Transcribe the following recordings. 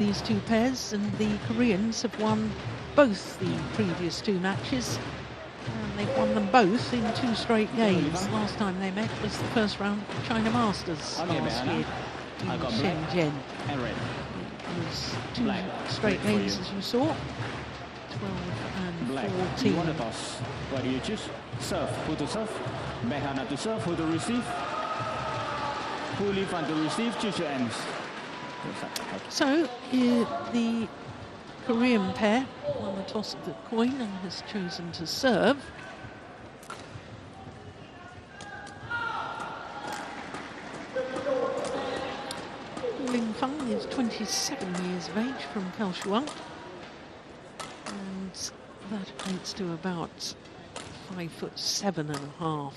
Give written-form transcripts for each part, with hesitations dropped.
These two pairs, and the Koreans have won both the previous two matches, and they've won them both in 2 straight games. Last time they met was the first round of the China Masters last year in Shenzhen. It was 2 straight games, as you saw, 12 and 14. What do you choose? Serve, who to serve? Baek to serve, who to receive? Who leave and to receive? Choose your ends. So the Korean pair won the toss of the coin and has chosen to serve. Ling Feng is 27 years of age from Kaohsiung, and that equates to about 5'7½".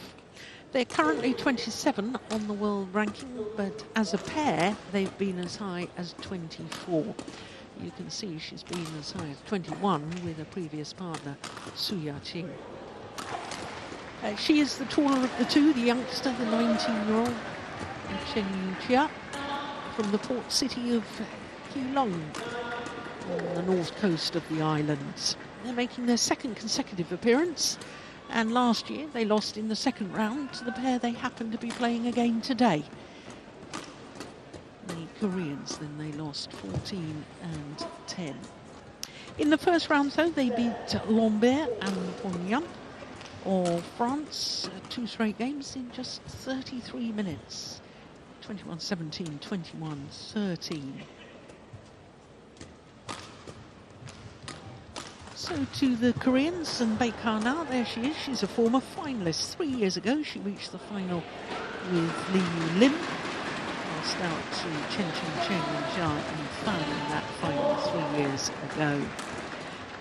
They're currently 27 on the world ranking, but as a pair, they've been as high as 24. You can see she's been as high as 21 with a previous partner, Suya Jheng. She is the taller of the two, the youngster, the 19-year-old Cheng Chia, from the port city of Keelung on the north coast of the islands. They're making their second consecutive appearance, and last year they lost in the second round to the pair they happen to be playing again today. The Koreans, then they lost 14 and 10. In the first round, though, they beat Lambert and Ponyam of France, 2 straight games in just 33 minutes. 21-17, 21-13. So to the Koreans, and Baek now, there she is. She's a former finalist. 3 years ago, she reached the final with Lee Lim. Lost out to Chen Cheng and Jia and Fan in that final 3 years ago.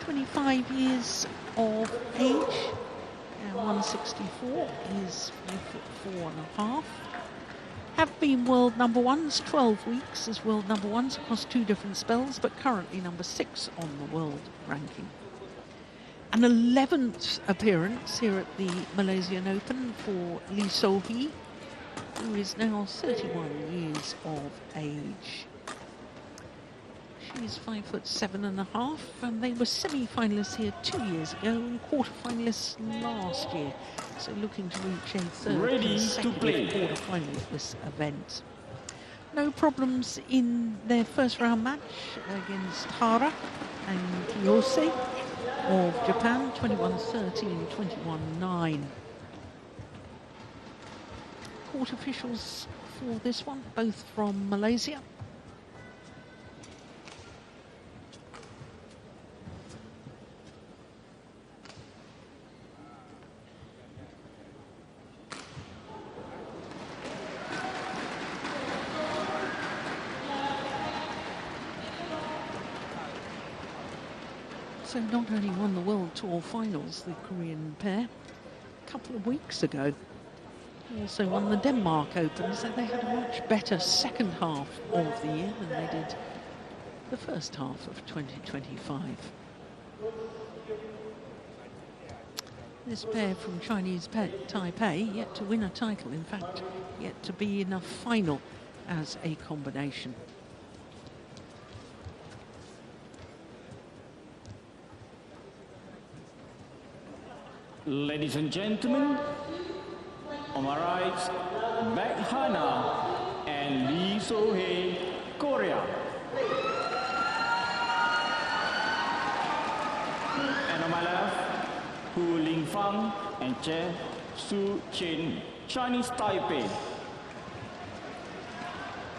25 years of age, and 164 is 5'4½". Have been world number ones, 12 weeks as world number ones across 2 different spells, but currently number 6 on the world ranking. An 11th appearance here at the Malaysian Open for Lee So-hee, who is now 31 years of age. She's 5'7½", and they were semi-finalists here 2 years ago and quarter-finalists last year. So looking to reach a third consecutive quarter-final at this event. No problems in their first round match against Hara and Kiyose of Japan, 21-13, 21-9. Court officials for this one, both from Malaysia. So not only won the World Tour Finals, the Korean pair, a couple of weeks ago, also won the Denmark Open, so they had a much better second half of the year than they did the first half of 2025. This pair from Chinese Taipei yet to win a title, in fact, yet to be in a final as a combination. Ladies and gentlemen, on my right, Baek and Lee So-hee, Korea. And on my left, Hu Lingfang and Che Su-chin, Chinese Taipei.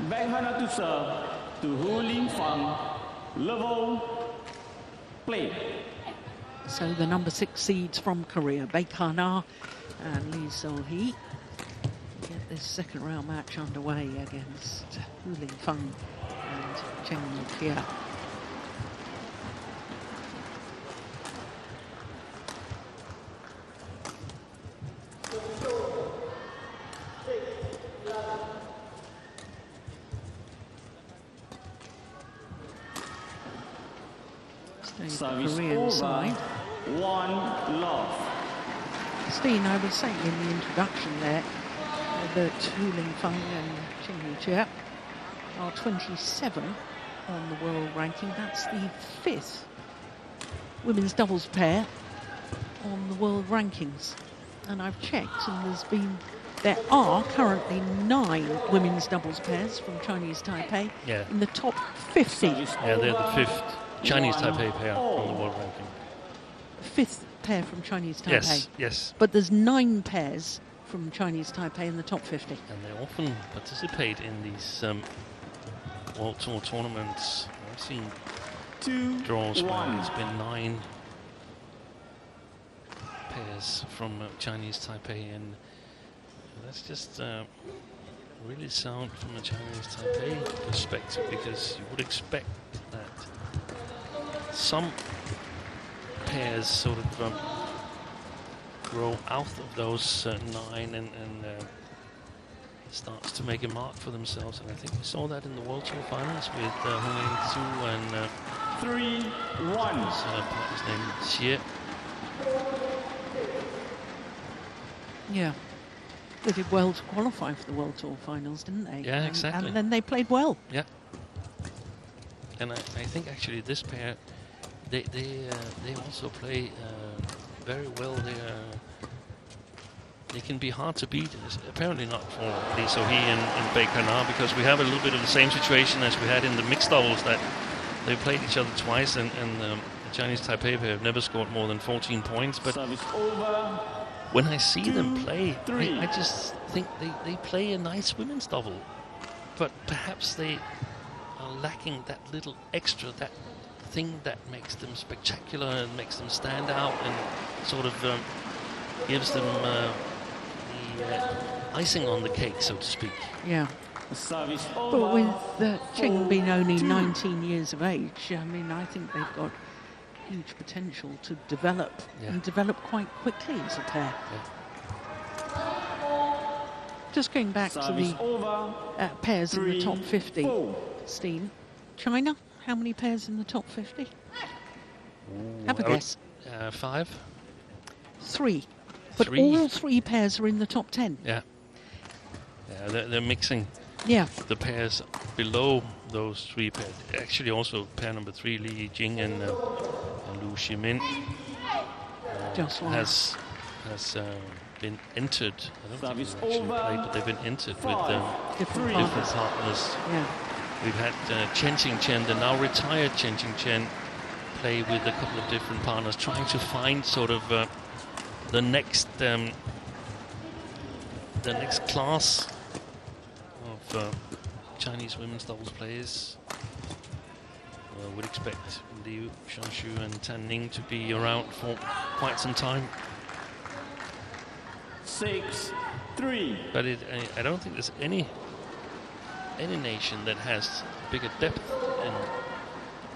Baek to serve to Hu Lingfang, level play. So the number 6 seeds from Korea, Baek and Lee So-hee, get this second round match underway against Hu Lingfang and Cheng Chia. Service over, side. 1-love. Steen, I was saying in the introduction there that Hu Lingfang and Cheng Chia are 27 on the world ranking. That's the 5th women's doubles pair on the world rankings. And I've checked, and there are currently 9 women's doubles pairs from Chinese Taipei in the top 50. Yeah, they're the 5th Chinese Taipei pair on the world ranking. 5th pair from Chinese Taipei. Yes, yes. But there's 9 pairs from Chinese Taipei in the top 50. And they often participate in these World Tour tournaments. I've seen draws where it's been 9 pairs from Chinese Taipei, and that's just really sound from a Chinese Taipei perspective, because you would expect that some pairs sort of grow out of those 9 and starts to make a mark for themselves, and I think we saw that in the World Tour Finals with Hong Su and 3-1. His partner's name Xie. Yeah, they did well to qualify for the World Tour Finals, didn't they? Yeah, exactly. And then they played well. Yeah. And I think actually this pair, they also play very well. They can be hard to beat. It's apparently not for Li Sohee and Baek now, because we have a little bit of the same situation as we had in the mixed doubles, that they played each other twice, and the Chinese Taipei pair have never scored more than 14 points. But when I see them play, I just think they play a nice women's double, but perhaps they are lacking that little extra, that thing that makes them spectacular and makes them stand out and sort of gives them the icing on the cake, so to speak. Yeah. But with Jheng being only 19 years of age, I mean, I think they've got huge potential to develop, and develop quite quickly as a pair. Just going back to the pairs in the top 50, Steen. China, how many pairs in the top 50? Have a guess. 5. 3. But all 3 pairs are in the top 10. Yeah. Yeah, they're mixing the pairs below those 3 pairs. Actually, also pair number 3, Li Jing and Lu Ximin, has been entered. I don't think they've actually played, but they've been entered with different partners. Yeah. We've had Chen Qingchen, the now retired Chen Qingchen, play with a couple of different partners, trying to find sort of the next class of Chinese women's doubles players. Would expect Liu Shanshu and Tan Ning to be around for quite some time. 6-3. But I don't think there's any nation that has bigger depth in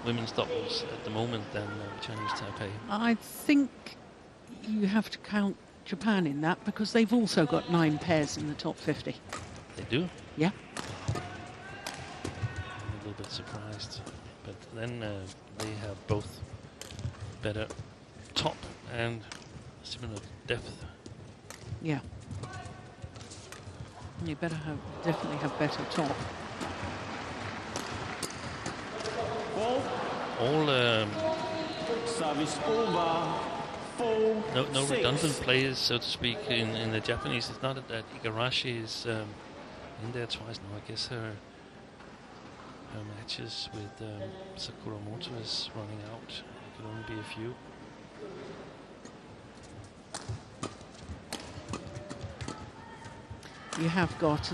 women's doubles at the moment than Chinese Taipei. I think you have to count Japan in that, because they've also got 9 pairs in the top 50. They do? Yeah. I'm a little bit surprised. But then they have both better top and similar depth. Yeah. You definitely have better top. All service over. 4, no redundant players, so to speak, in the Japanese. It's not that Igarashi is in there twice now. I guess her matches with Sakuramoto is running out. It could only be a few. You have got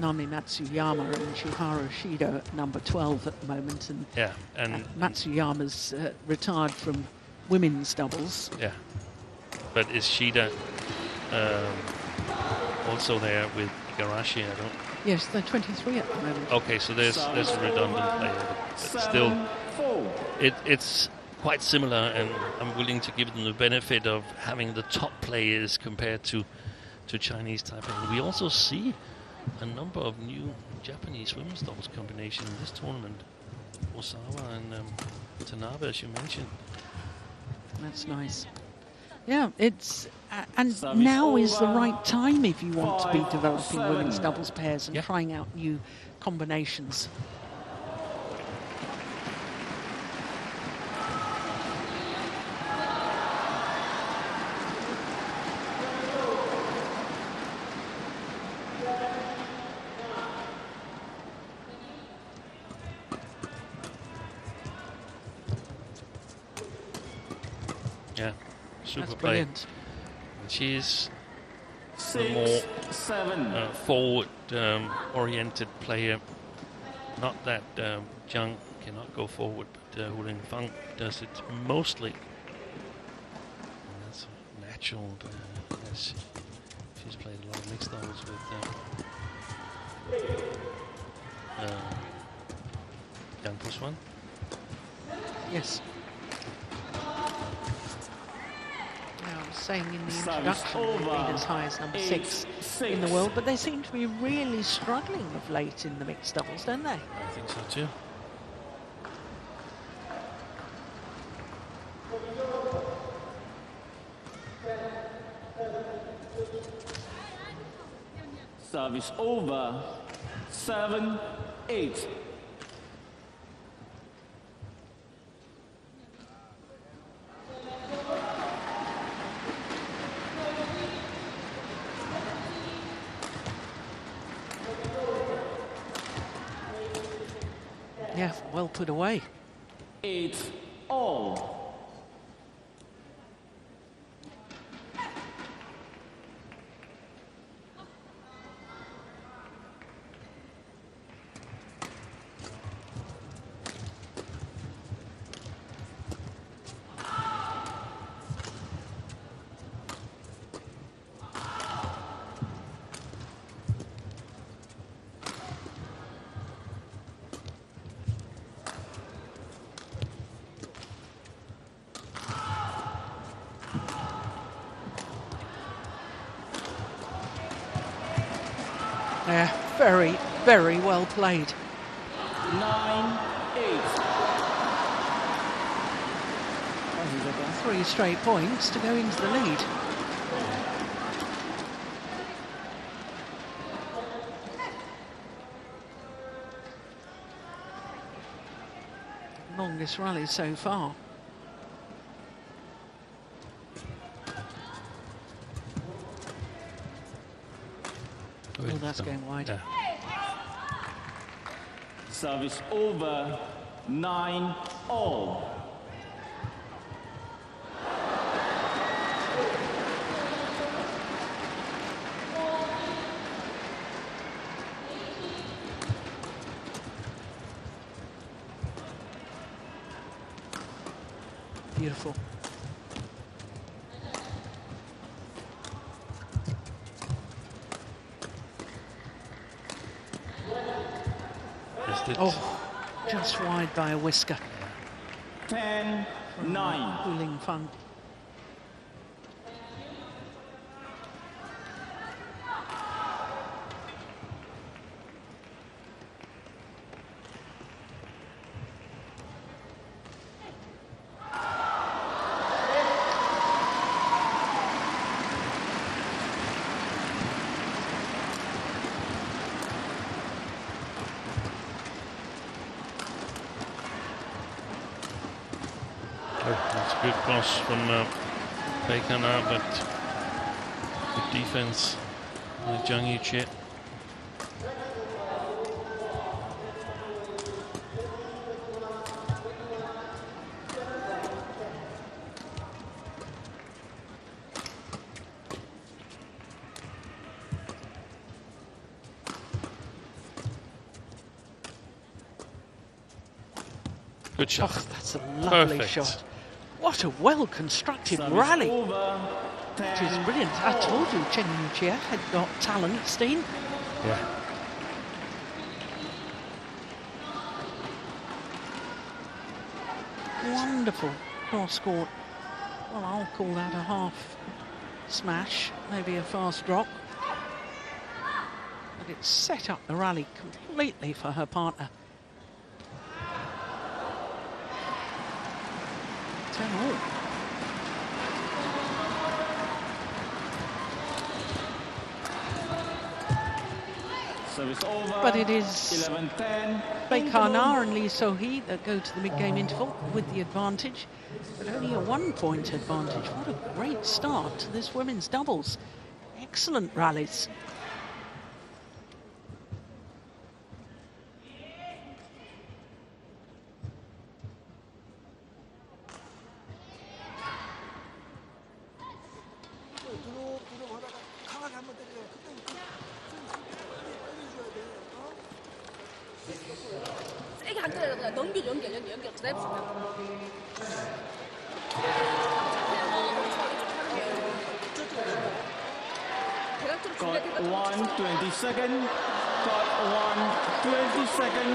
Nami Matsuyama and Chiharu Shido at number 12 at the moment, and Matsuyama's retired from women's doubles. Yeah, but is Shida also there with Igarashi? I don't. Yes, they're 23 at the moment. Okay, so there's a redundant player, but still, it's quite similar, and I'm willing to give them the benefit of having the top players compared to Chinese Taipei. We also see a number of new Japanese women's doubles combinations in this tournament. Osawa and Tanabe, as you mentioned. That's nice. Yeah, it's and now is the right time if you want to be developing women's doubles pairs and trying out new combinations. Yeah, super That's play. brilliant. And she's the 6, more 7. forward-oriented player. Not that Jheng cannot go forward, but Hu Lingfang does it mostly. And that's natural, as she's played a lot of mixed doubles with Yang Puswan. Yes. Now, I was saying in the Service introduction, they've been over. as high as number 8, 6 6. in the world, but they seem to be really struggling of late in the mixed doubles, don't they? I think so too. Service over. 7, 8. Yeah, well put away. 8 all. Yeah, very, very well played. 9, 8. 3 straight points to go into the lead. Longest rally so far. Oh, that's going wide. Yeah. Service over. 9 all. Beautiful. Missed it. Oh, just wide by a whisker. 10, 9. Hu Lingfang. That's a good cross from Baek, but good defense by Jheng Yuqie. Good shot. Oh, that's a lovely Perfect. shot. What a well-constructed Service rally. over. Which is 10, brilliant. I told you Jheng Yuqie had got talent, Steen. Yeah. Wonderful cross-court. Well, I'll call that a half smash, maybe a fast drop. But it set up the rally completely for her partner. 10 all. Service over. But it is 11, 10. Baek and Lee So-hee that go to the mid-game interval with the advantage, but only a 1-point advantage. What a great start to this women's doubles. Excellent rallies. Got 1 20-second. Got 1 20-second.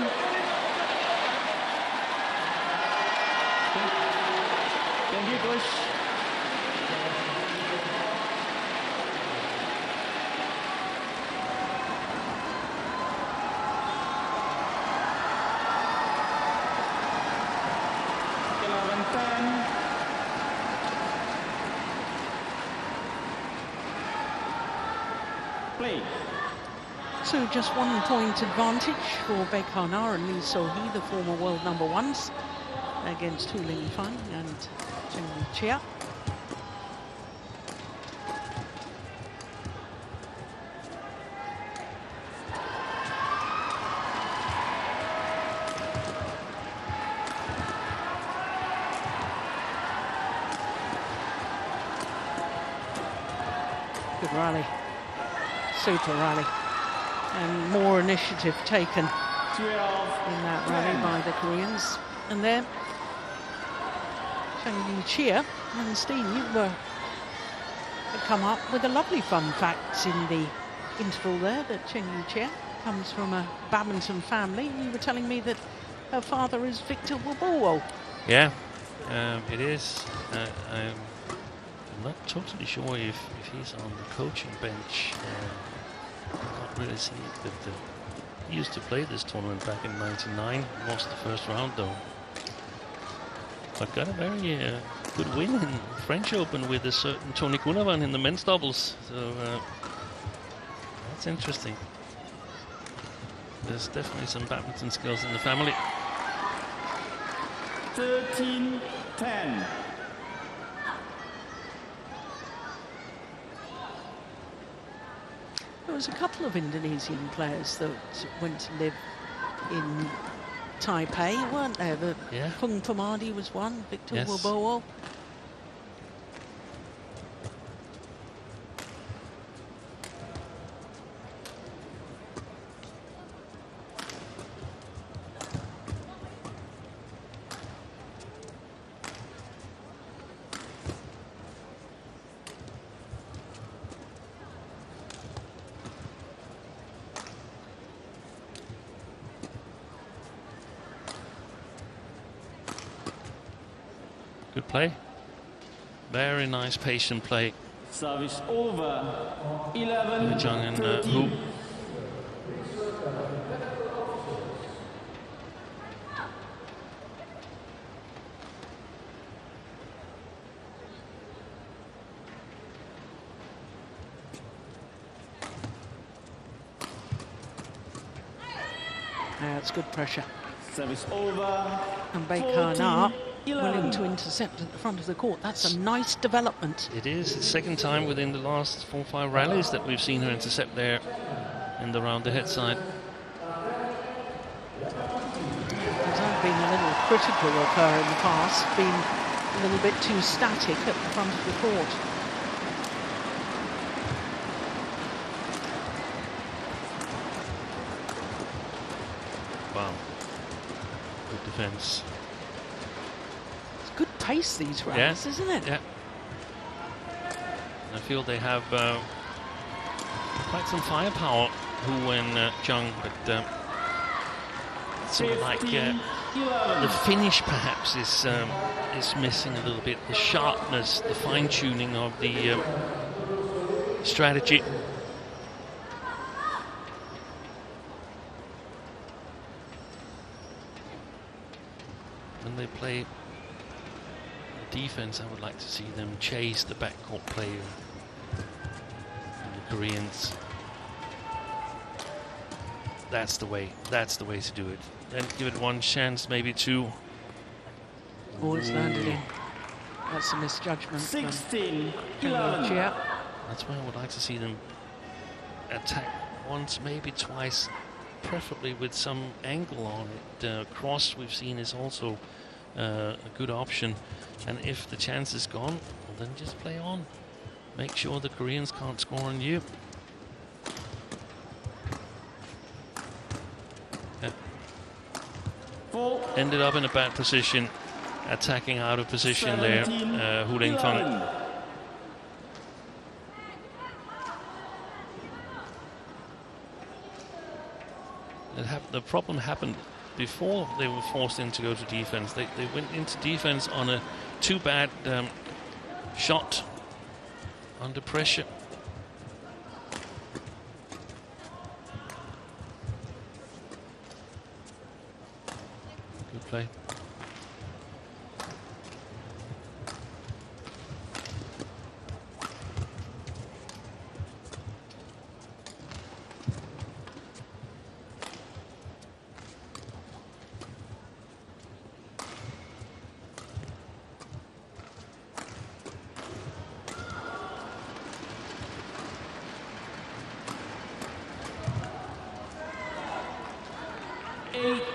Thank you, coach. Play. So just 1 point advantage for Baek and Lee So-hee, the former world #1s, against Hu Ling-fan and Jheng Chia. Good rally. Super rally. And more initiative taken in that rally by the Koreans. And there, Jheng Chia and Steve had come up with a lovely fun fact in the interval there, that Jheng Chia comes from a badminton family. You were telling me that her father is Victor Wabowo. Yeah, it is. I'm not totally sure if he's on the coaching bench. I can't really see it, but he used to play this tournament back in '99. Lost the first round though. But got a very good win in French Open with a certain Tony Gunawan in the men's doubles. So that's interesting. There's definitely some badminton skills in the family. 13-10. There was a couple of Indonesian players that went to live in Taipei, weren't there? Hung Pamadi was one, Victor Wabowo. Good play. Very nice patient play. Service over. 11. Jheng and Hu. That's good pressure. Service over. And Baek willing to intercept at the front of the court. That's a nice development. It is the second time within the last 4 or 5 rallies that we've seen her intercept there in the round ahead side. I've been a little critical of her in the past, been a little bit too static at the front of the court. Wow. Good defense. Good pace, these rallies, isn't it? Yeah. I feel they have quite some firepower, Hu and Jheng, but sort of like the finish perhaps is missing a little bit. The sharpness, the fine-tuning of the strategy. When they play defense, I would like to see them chase the backcourt player and the Koreans. That's the way to do it. Then give it one chance, maybe two. Oh, it's landed in. That's a misjudgment. 16-11. That's why I would like to see them attack once, maybe twice, preferably with some angle on it. Cross, we've seen, is also a good option. And if the chance is gone, well, then just play on. Make sure the Koreans can't score on you. ended up in a bad position, attacking out of position there, Hu Lingfeng. The problem happened before they were forced in to go to defense. They went into defense on a too bad shot under pressure. Good play.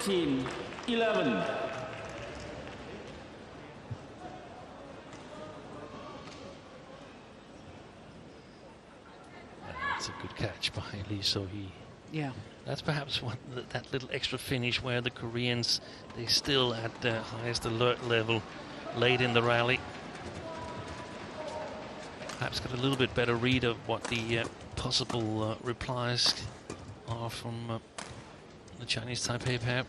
Team 11. That's a good catch by Lee So-hee. Yeah. That's perhaps that little extra finish where the Koreans, they still at the highest alert level late in the rally. Perhaps got a little bit better read of what the possible replies are from the Chinese Taipei pair.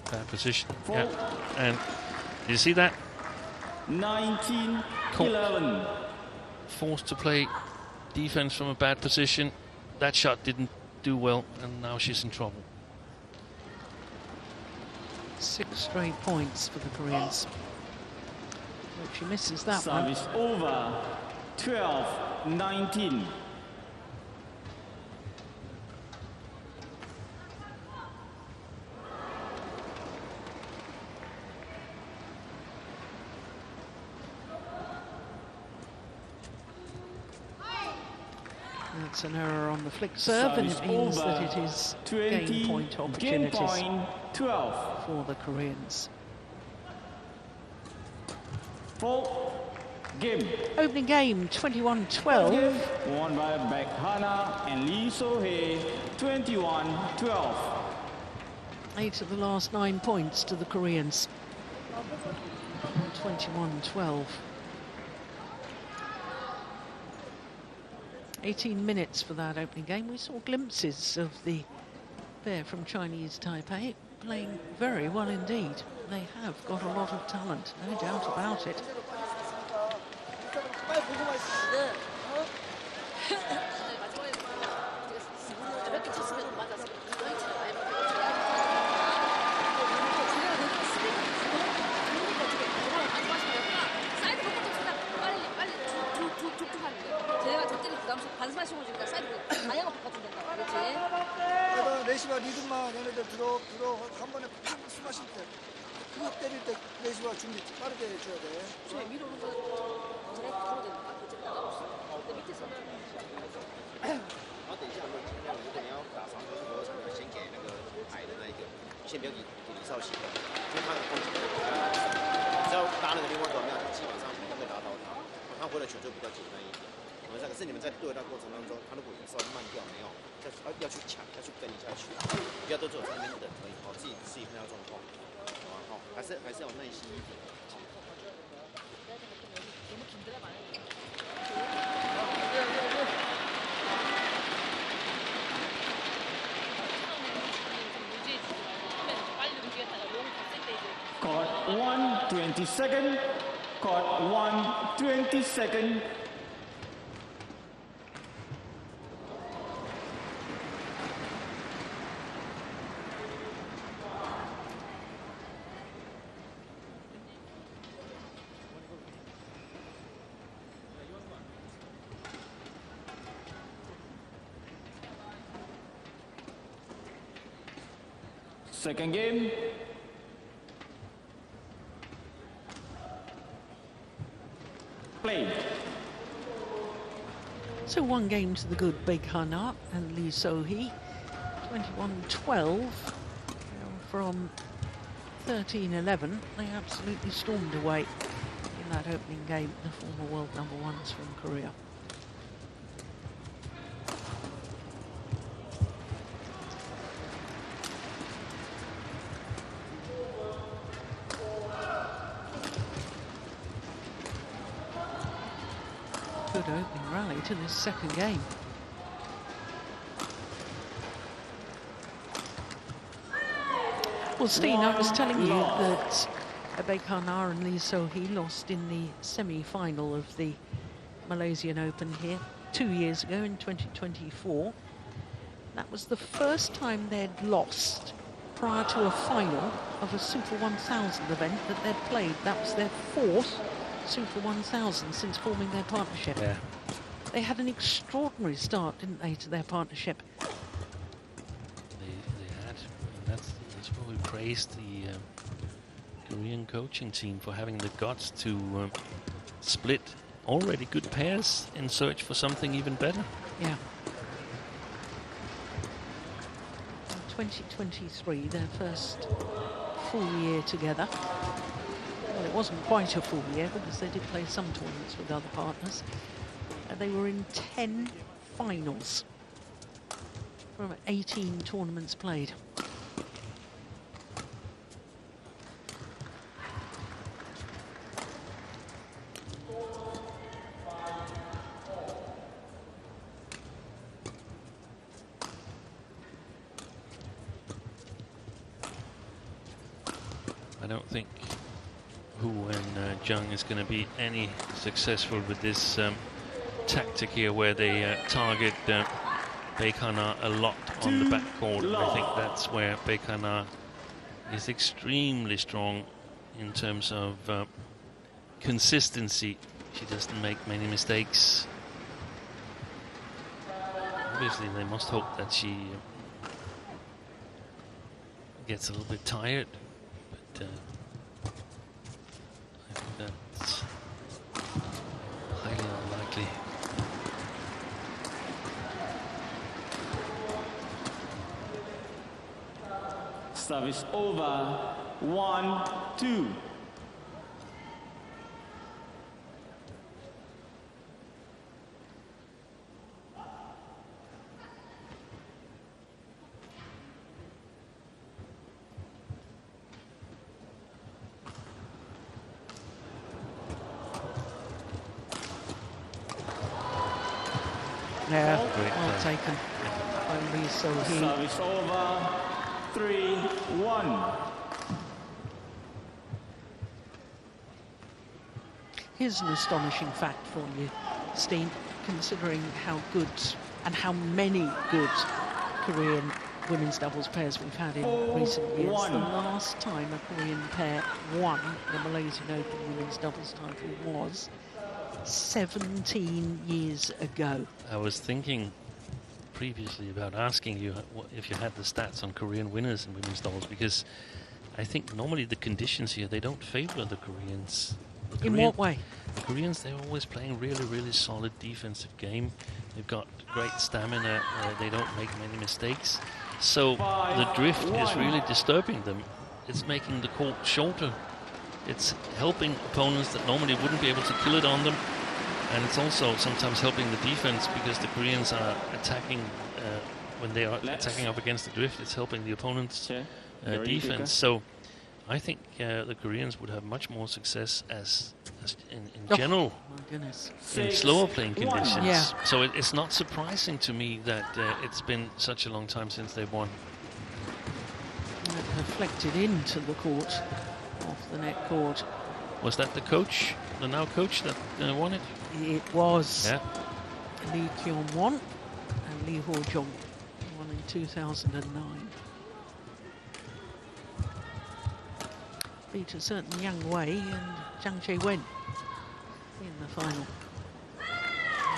Bad position. Yeah. And you see that? 19-11. Forced to play defense from a bad position. That shot didn't do well, and now she's in trouble. 6 straight points for the Koreans. Hope she misses that one. Service over. 12-19. That's an error on the flick serve, and it means that it is game point opportunities for the Koreans. Full game. Opening game 21-12. Won by Baek and Lee So-hee, 21-12. 8 of the last 9 points to the Koreans. 21-12. 18 minutes for that opening game. We saw glimpses of the pair from Chinese Taipei playing very well indeed. They have got a lot of talent, no doubt about it. 레시가 리듬만 얘네들 들어 한 번에 팍 스마실 때 그거 때릴 때 레시가 준비 빠르게 해줘야 돼. 위로 제가 들어야 된다. 밑에서. 然后等一下我们尽量如果你要打长球或者长球，先给那个矮的那一个，先不要给李少熙的，因为他的攻击比较只要搭那个另外一个，那基本上不会打到他，他回来球就比较简单一点。可是你们在对战过程当中，他如果稍微慢掉没有，要去抢，要去跟一下去，不要都只有在那边等而已，哦，自己看到状况，好吧，好，还是要有耐心一点。 Court 1, 20 seconds. Court 1, 20 seconds. Second game. Play. So 1 game to the good Baek and Lee So-hee. 21-12 from 13-11. They absolutely stormed away in that opening game, the former world #1s from Korea. opening rally to this second game. Well, Steen, I was telling you that Baek and Lee So-hee lost in the semi-final of the Malaysian Open here 2 years ago in 2024. That was the first time they'd lost prior to a final of a Super 1000 event that they'd played. That was their 4th Super 1000 since forming their partnership. Yeah. They had an extraordinary start, didn't they, to their partnership? They had, and that's what we praised the Korean coaching team for having the guts to split already good pairs in search for something even better. Yeah. 2023, their first full year together. Well, it wasn't quite a full year because they did play some tournaments with other partners. They were in 10 finals from 18 tournaments played. I don't think Hu and Jheng is going to be any successful with this tactic here where they target Baek a lot on the backcourt. I think that's where Baek is extremely strong in terms of consistency. She doesn't make many mistakes. Obviously, they must hope that she gets a little bit tired. But I think that's highly unlikely. Service over. 1-2. Yeah, Great well play. taken. Only So-hee. Service over. 3-1. Here's an astonishing fact for you, Steen, considering how good and how many good Korean women's doubles pairs we've had in recent years. The last time a Korean pair won the Malaysian Open women's doubles title was 17 years ago. I was thinking previously about asking you if you had the stats on Korean winners in women's doubles, because I think normally the conditions here, they don't favor the Koreans. In what way? The Koreans, they're always playing really solid defensive game. They've got great stamina. They don't make many mistakes. So the drift is really disturbing them. It's making the court shorter. It's helping opponents that normally wouldn't be able to kill it on them. And it's also sometimes helping the defense because the Koreans are attacking when they are attacking up against the drift. It's helping the opponent's defense. So I think the Koreans would have much more success as in general My goodness. in slower playing conditions. Yeah. So it's not surprising to me that it's been such a long time since they've won. And it reflected into the court, off the net court. Was that the coach, the now coach, that won it? It was Yeah. Lee Kyung-won and Lee Ho-jong, won in 2009. Beat a certain Yang Wei and Zhang Che-wen in the final.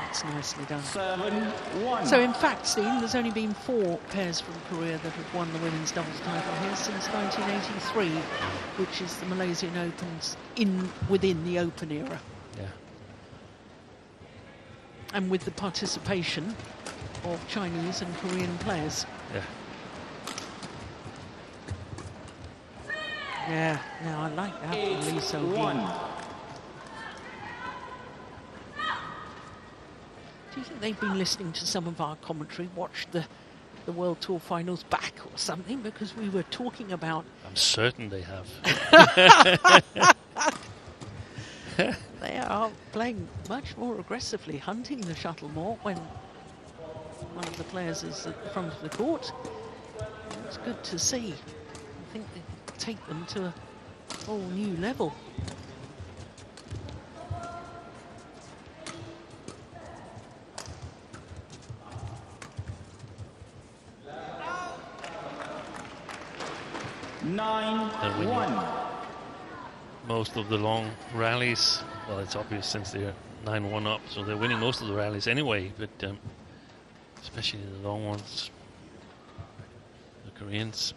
That's nicely done. 7-1. So in fact, Steen, there's only been 4 pairs from Korea that have won the women's doubles title here since 1983, which is the Malaysian Opens within the Open era. Yeah. And with the participation of Chinese and Korean players. Yeah. Yeah, now I like that from Lee So-hee. Do you think they've been listening to some of our commentary, watched the World Tour finals back or something? Because we were talking about... I'm certain they have. They are playing much more aggressively, hunting the shuttle more when one of the players is at the front of the court. It's good to see. I think they take them to a whole new level. And winning most of the long rallies. Well, it's obvious since they're 9-1 up, so they're winning most of the rallies anyway, but especially the long ones, the Koreans.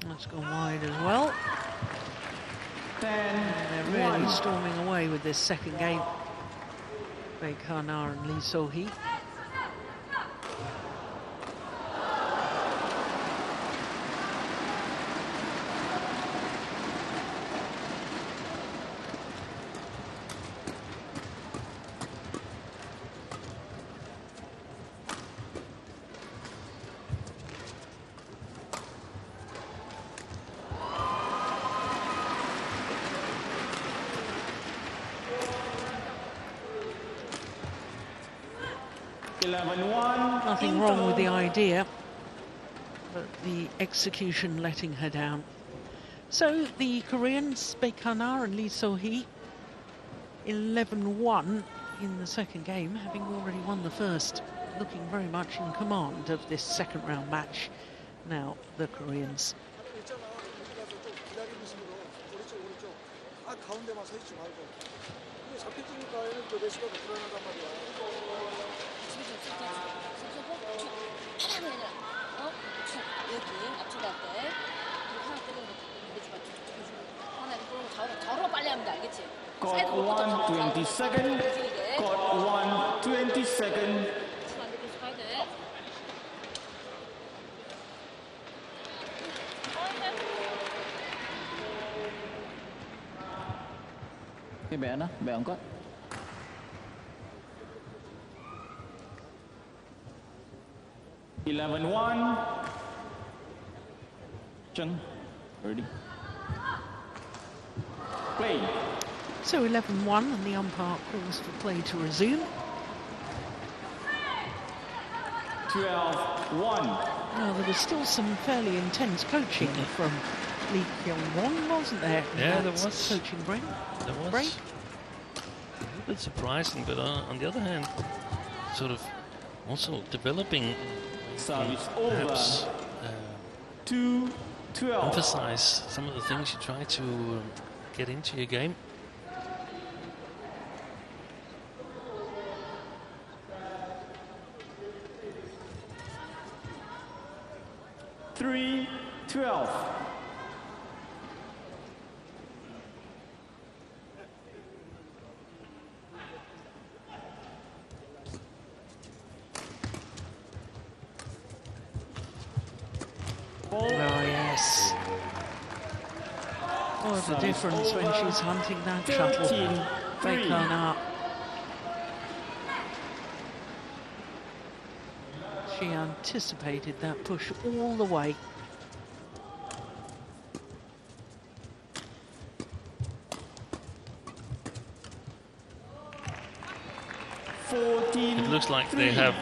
That's gone wide as well. And they're really storming away with this second game. Baek and Lee So-hee. Nothing wrong with the idea, but the execution letting her down. So the Koreans, Baek and Lee So-hee, 11-1 in the second game, having already won the first, looking very much in command of this second round match. Now the Koreans. Court 1, 20 seconds. Court 1, 20 seconds. Cái bé nó, bé không có. Eleven one. Jheng, ready. Play. So 11-1 and the umpire calls for play to resume. 12-1. Now there was still some fairly intense coaching from Lee Kyung-won, wasn't there? Yeah, there was. Coaching break. There was. Break. A little bit surprising, but on the other hand, sort of also developing, Service perhaps, over. 2-12. emphasize some of the things you try to get into your game. Three, 12. Oh yes. What a difference when she's hunting that shuttle. Baek and She anticipated that push all the way. It looks like they have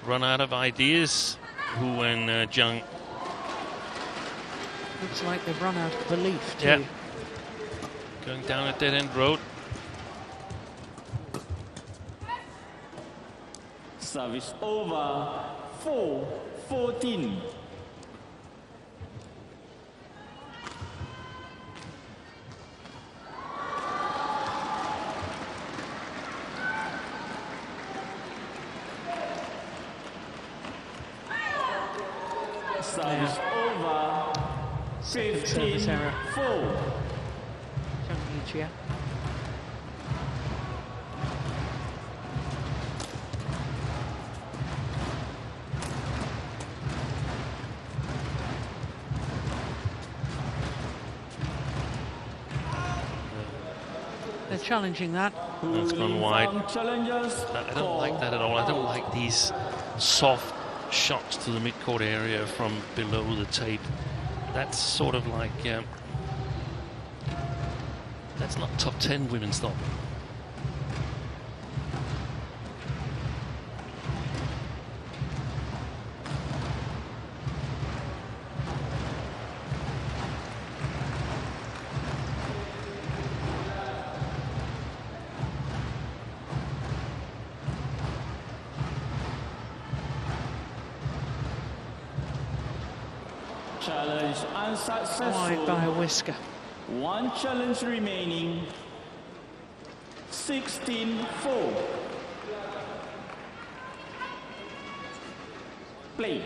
run out of ideas, Hu and Jheng. Looks like they've run out of belief too. Yeah. Going down a dead-end road. Service over. 4-14. Service over. Second service error. 15-4. Jheng Yuqia. They're challenging that. That's gone wide. Challengers. I don't like that at all. I don't like these soft shots to the mid-court area from below the tape. That's sort of like that's not top 10 women's stop. Challenge unsuccessful. Wide by a whisker. One challenge remaining. 16-4. Play.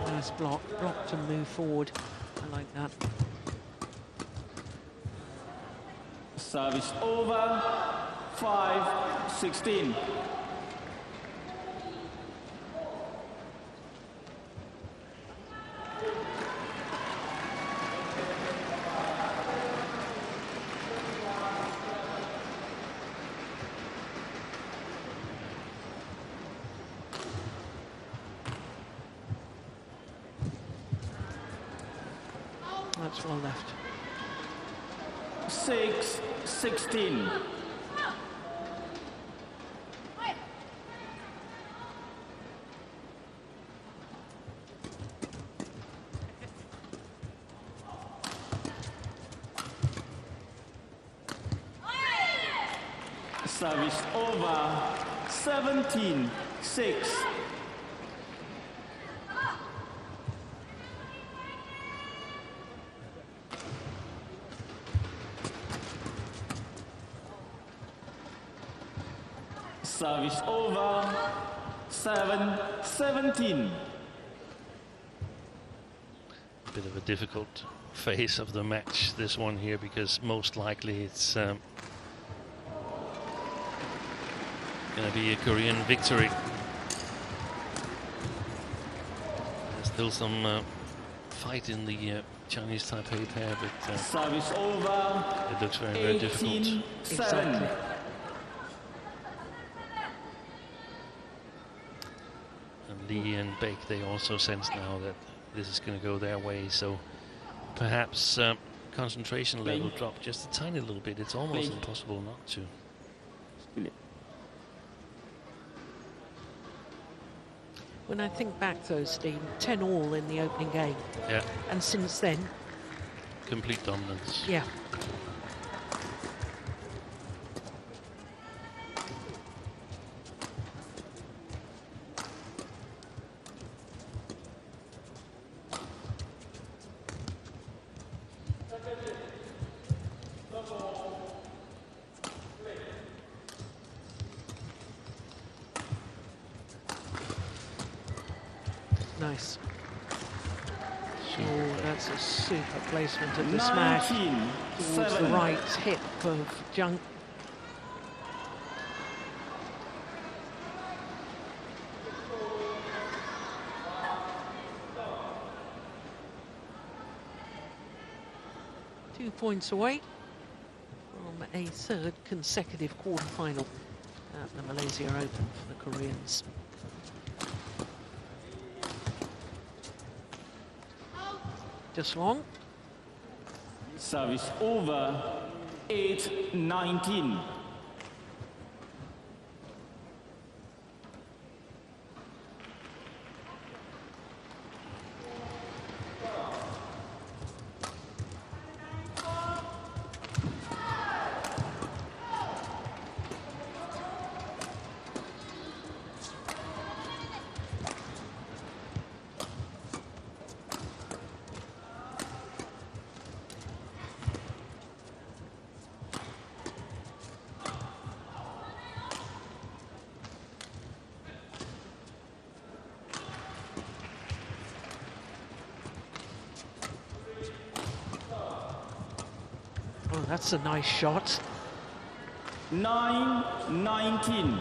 Nice block to move forward. I like that. Service over. 5-16. That's well left. 6-16. Service over. 17-6. Service over. 7-17. Bit of a difficult phase of the match, this one here, because most likely it's going to be a Korean victory. There's still some fight in the Chinese Taipei pair, but Service over. it looks very, very difficult. 18-7. Exactly. And Lee and Baek, they also sense now that this is going to go their way, so perhaps concentration level drop just a tiny little bit. It's almost impossible not to. When I think back though, Steve, 10-all in the opening game. Yeah, And since then, complete dominance. yeah. Nice. Oh, that's a super placement of the smash towards the 19-7. right hip of Jheng. Two points away from a third consecutive quarter-final at the Malaysia Open for the Koreans. Just long. Service over. 8-19. that's a nice shot. 9-19.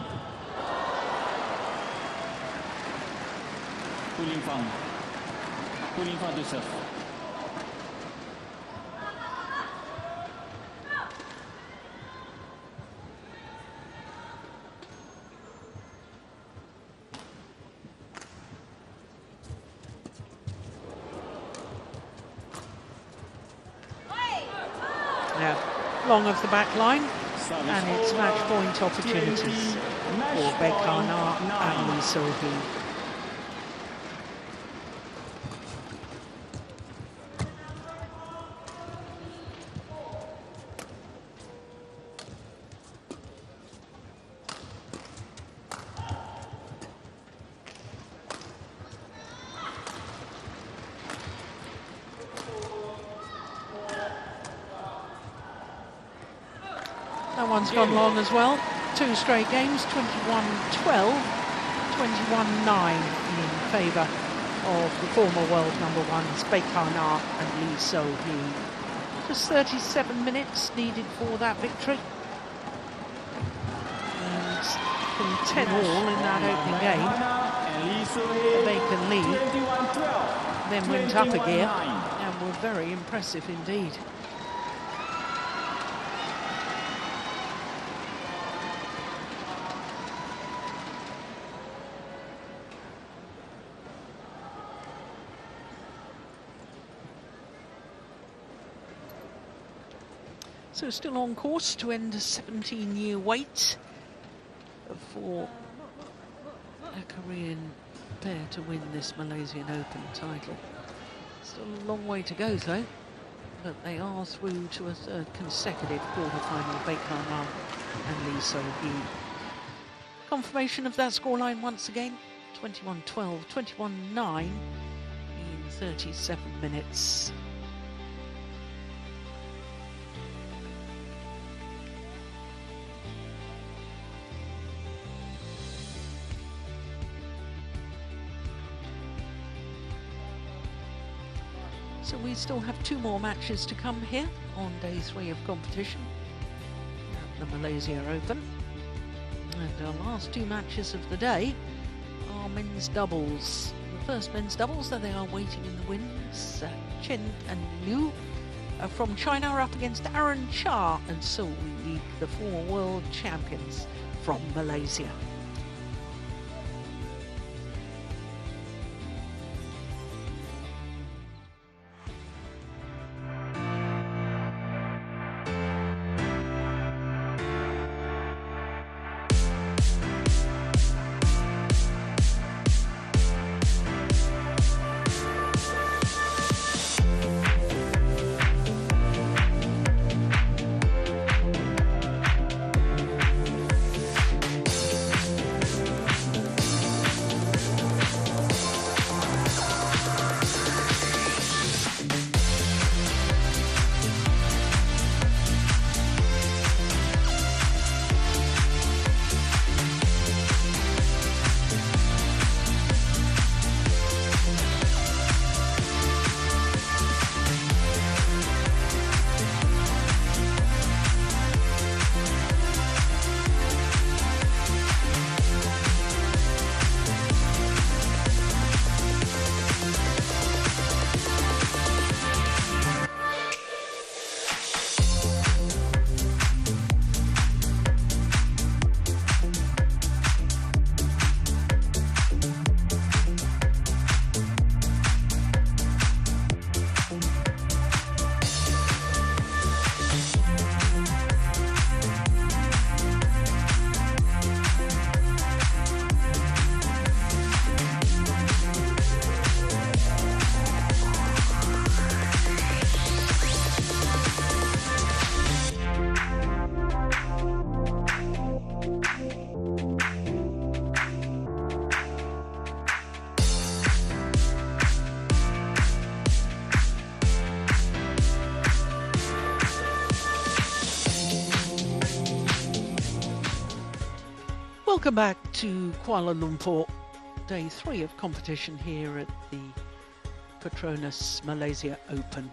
Pulling Fang to serve. Yeah, long of the back line, and it's match point opportunities for Baek and Lee So-hee. That one's gone long as well. 2 straight games, 21-12, 21-9 in favour of the former world #1s, Baek and Lee So-hee. Just 37 minutes needed for that victory. And from 10-all in that opening game, Baek and Lee then went up a gear and were very impressive indeed. So still on course to end a 17-year wait for a Korean pair to win this Malaysian Open title. Still a long way to go though, but they are through to a third consecutive quarter-final, Baek and Lee So-hee. Confirmation of that scoreline once again, 21-12, 21-9 in 37 minutes. So we still have 2 more matches to come here on day 3 of competition at the Malaysia Open. And our last 2 matches of the day are men's doubles. The first men's doubles that they are waiting in the wings, Jheng and Liu from China are up against Aaron Cha and So Wee, the 4 world champions from Malaysia. Welcome back to Kuala Lumpur, day 3 of competition here at the PETRONAS Malaysia Open.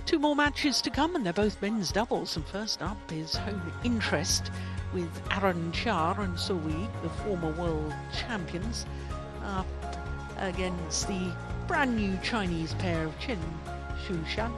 Two more matches to come, and they're both men's doubles. And first up is Home Interest with Aaron Chia and Sowi, the former world champions, up against the brand new Chinese pair of Chen Shushan